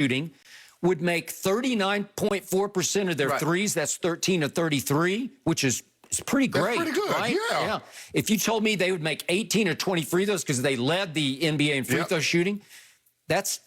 shooting would make 39.4% of their threes. That's 13 of 33, which is pretty great. That's pretty good, right? Yeah. If you told me they would make 18 or 20 free throws because they led the NBA in free throw shooting, that's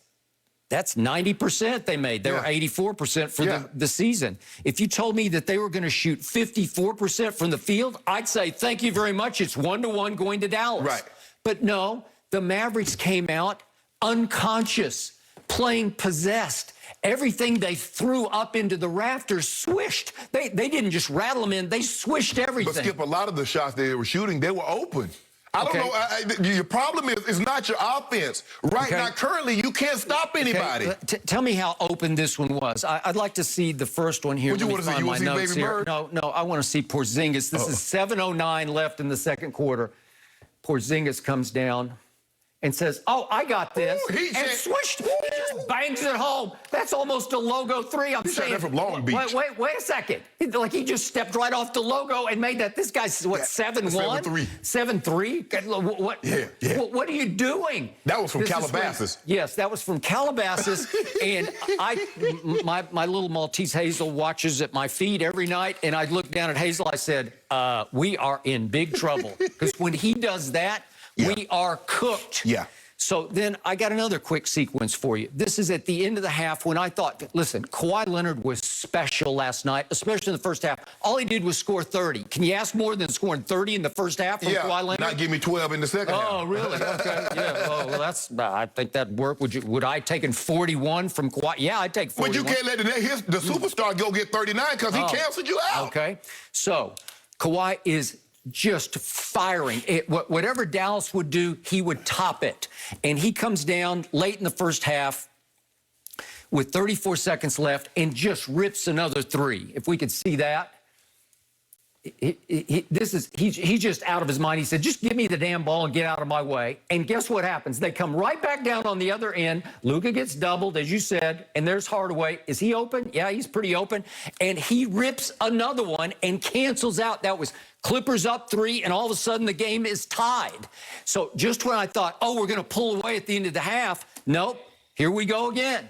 90% they made. They were 84% for the season. If you told me that they were going to shoot 54% from the field, I'd say, thank you very much. It's 1-to-1 going to Dallas. Right. But no, the Mavericks came out unconscious, playing possessed. Everything they threw up into the rafters swished. They didn't just rattle them in. They swished everything. But, Skip, a lot of the shots they were shooting, they were open. I don't know. Your problem is not your offense. Right now, currently, you can't stop anybody. Tell me how open this one was. I'd like to see the first one here. What do you want to see? You want to see Baby Bird? No, I want to see Porzingis. This is 7:09 left in the second quarter. Porzingis comes down and says, oh, I got this. Ooh, and swished. He just bangs it home. That's almost a logo three. I'm saying. That from Long Beach. Wait a second. Like he just stepped right off the logo and made that. This guy's, what, 7-1? 7-3? What? Yeah. What are you doing? That was from Calabasas. Yes, that was from Calabasas. And my little Maltese Hazel watches at my feet every night. And I looked down at Hazel. I said, we are in big trouble. Because when he does that, we are cooked. Yeah. So then I got another quick sequence for you. This is at the end of the half when I thought, listen, Kawhi Leonard was special last night, especially in the first half. All he did was score 30. Can you ask more than scoring 30 in the first half from Kawhi Leonard? Not give me 12 in the second half. Oh, really? Okay. Yeah. Oh, well, that's. I think that'd work. Would I taken 41 from Kawhi? Yeah, I'd take 41. But you can't let the superstar go get 39 because he canceled you out. Okay. So Kawhi is just firing. Whatever Dallas would do, he would top it. And he comes down late in the first half with 34 seconds left and just rips another three. If we could see that. He's just out of his mind. He said, just give me the damn ball and get out of my way. And guess what happens? They come right back down on the other end. Luka gets doubled, as you said, and there's Hardaway. Is he open? Yeah, he's pretty open. And he rips another one and cancels out. That was Clippers up 3, and all of a sudden the game is tied. So just when I thought, oh, we're going to pull away at the end of the half, nope, here we go again.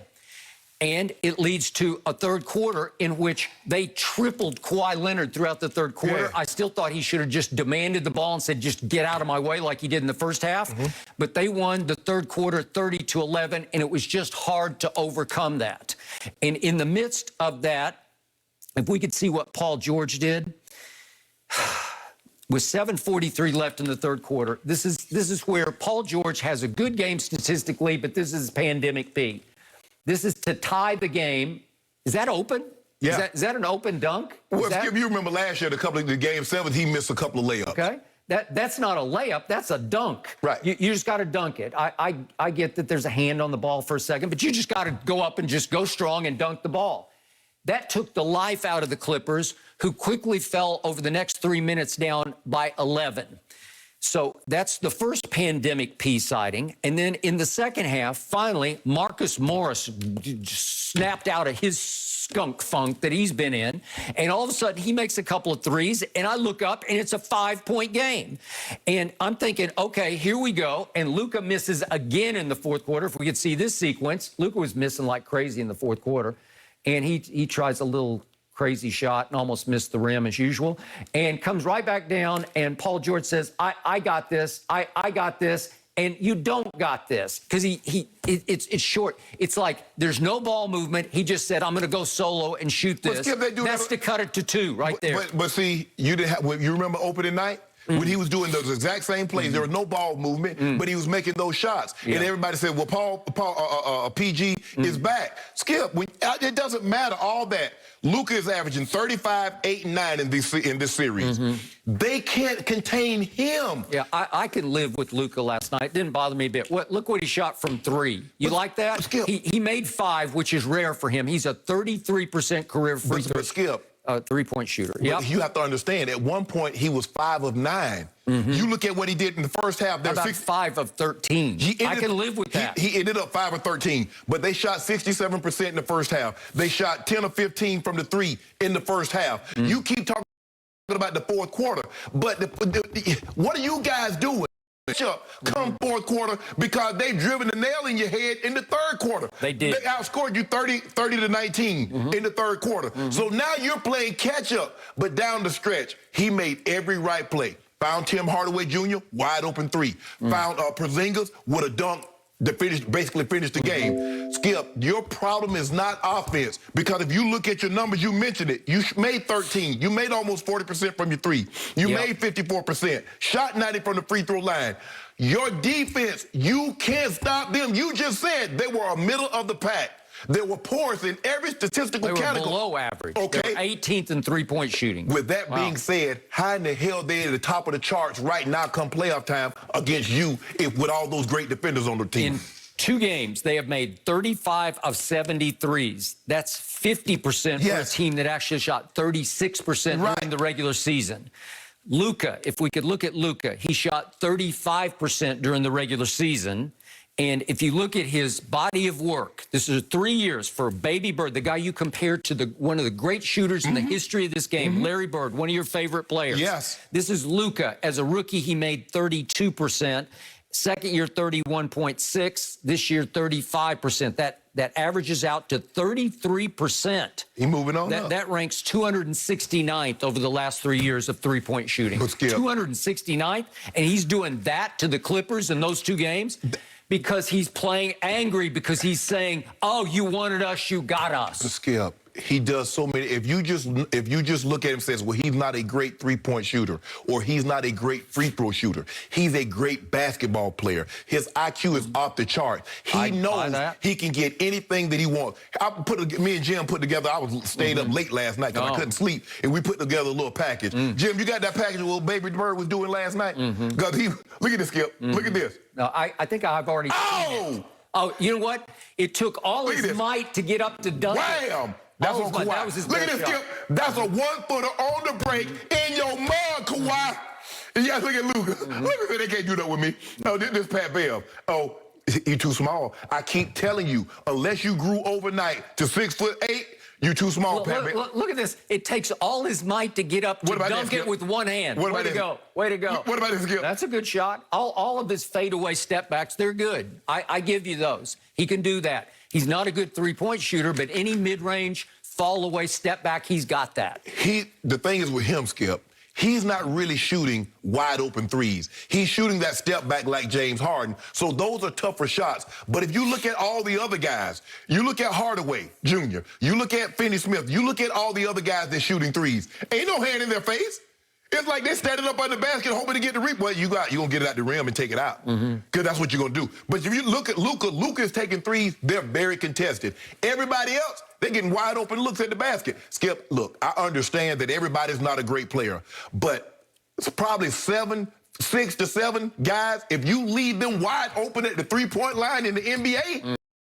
And it leads to a third quarter in which they tripled Kawhi Leonard throughout the third quarter. I still thought he should have just demanded the ball and said, just get out of my way like he did in the first half. But they won the third quarter 30-11, and it was just hard to overcome that. And in the midst of that, if we could see what Paul George did, with 7:43 left in the third quarter, this is where Paul George has a good game statistically, but this is pandemic P. This is to tie the game. Is that open? Yeah. Is that an open dunk? Well, Skip, you remember last year, the game 7, he missed a couple of layups. Okay. That's not a layup. That's a dunk. Right. You just got to dunk it. I get that there's a hand on the ball for a second, but you just got to go up and just go strong and dunk the ball. That took the life out of the Clippers, who quickly fell over the next 3 minutes down by 11. So that's the first pandemic P sighting. And then in the second half, finally, Marcus Morris snapped out of his skunk funk that he's been in. And all of a sudden, he makes a couple of threes. And I look up, and it's a 5-point game. And I'm thinking, okay, here we go. And Luka misses again in the fourth quarter. If we could see this sequence, Luka was missing like crazy in the fourth quarter. And he tries a little crazy shot and almost missed the rim as usual, and comes right back down, and Paul George says, I got this, I got this, and you don't got this, because it's short. It's like there's no ball movement. He just said, I'm going to go solo and shoot this. That's to cut it to 2 right there. But see, you remember opening night? When he was doing those exact same plays, there was no ball movement, but he was making those shots. And everybody said, well, PG is back. Skip, it doesn't matter all that. Luka is averaging 35, 8, and 9 in this series. They can't contain him. Yeah, I can live with Luka last night. It didn't bother me a bit. Look what he shot from 3. You like that? Skip. He made 5, which is rare for him. He's a 33% career free throw. Skip. 3-point shooter. Yep. You have to understand, at one point, he was 5 of 9. You look at what he did in the first half. About 5 of 13. I can live with that. He ended up 5 of 13, but they shot 67% in the first half. They shot 10 of 15 from the 3 in the first half. You keep talking about the fourth quarter, but what are you guys doing? come fourth quarter because they've driven the nail in your head in the third quarter. They did. They outscored you 30 to 19 in the third quarter. So now you're playing catch up. But down the stretch, he made every right play. Found Tim Hardaway Jr., wide open three. Found Porzingis with a dunk that basically finished the game. Skip, your problem is not offense, because if you look at your numbers, you mentioned it. You made 13. You made almost 40% from your three. You made 54%. Shot 90 from the free throw line. Your defense, you can't stop them. You just said they were a middle of the pack. They were poorest in every statistical category. They were below average. Okay. They were 18th in three-point shooting. With that being said, how in the hell they at the top of the charts right now come playoff time against you with all those great defenders on the team? In 2 games, they have made 35 of 73s. That's 50% for a team that actually shot 36% during the regular season. Luka, if we could look at Luka, he shot 35% during the regular season. And if you look at his body of work, this is 3 years for Baby Bird, the guy you compared to one of the great shooters in the history of this game, Larry Bird, one of your favorite players. Yes. This is Luka. As a rookie, he made 32%. Second year, 31.6. This year, 35%. That averages out to 33%. He moving on up. That ranks 269th over the last 3 years of three-point shooting. 269th, and he's doing that to the Clippers in those 2 games because he's playing angry, because he's saying, oh, you wanted us, you got us. Skip, he does so many. If you just look at him and says, well, he's not a great three-point shooter, or he's not a great free throw shooter, he's a great basketball player. His IQ is off the chart. He knows he can get anything that he wants. Me and Jim put together, I was stayed up late last night because I couldn't sleep, and we put together a little package. Jim, you got that package what Baby Bird was doing last night? Because look at this, Skip. Look at this. No, I think I've already seen it. Oh, you know what? It took all his might to get up to dunk. Wham! That's on Kawhi. That was his Look at this, best shot. Skip. That's a one-footer on the break in your mug, Kawhi. And yeah, look at Luka. Look at that. They can't do that with me. No, this Pat Bev. Oh, you too small. I keep telling you, unless you grew overnight to 6'8", you too small, Pat Bev. Look at this. It takes all his might to get up to dunk it with one hand. Way to go. Way to go. What about this, Skip? That's a good shot. All of his fadeaway step backs, they're good. I give you those. He can do that. He's not a good three-point shooter, but any mid-range, fall-away, step-back, he's got that. The thing is with him, Skip, he's not really shooting wide-open threes. He's shooting that step-back like James Harden, so those are tougher shots. But if you look at all the other guys, you look at Hardaway Jr., you look at Finney-Smith, you look at all the other guys that's shooting threes, ain't no hand in their face. It's like they're standing up on the basket hoping to get the rebound. Well, you're going to get it out the rim and take it out, because that's what you're going to do. But if you look at Luka is taking threes, they're very contested. Everybody else, they're getting wide open looks at the basket. Skip, look, I understand that everybody's not a great player, but it's probably 6 to 7 guys. If you leave them wide open at the three-point line in the NBA,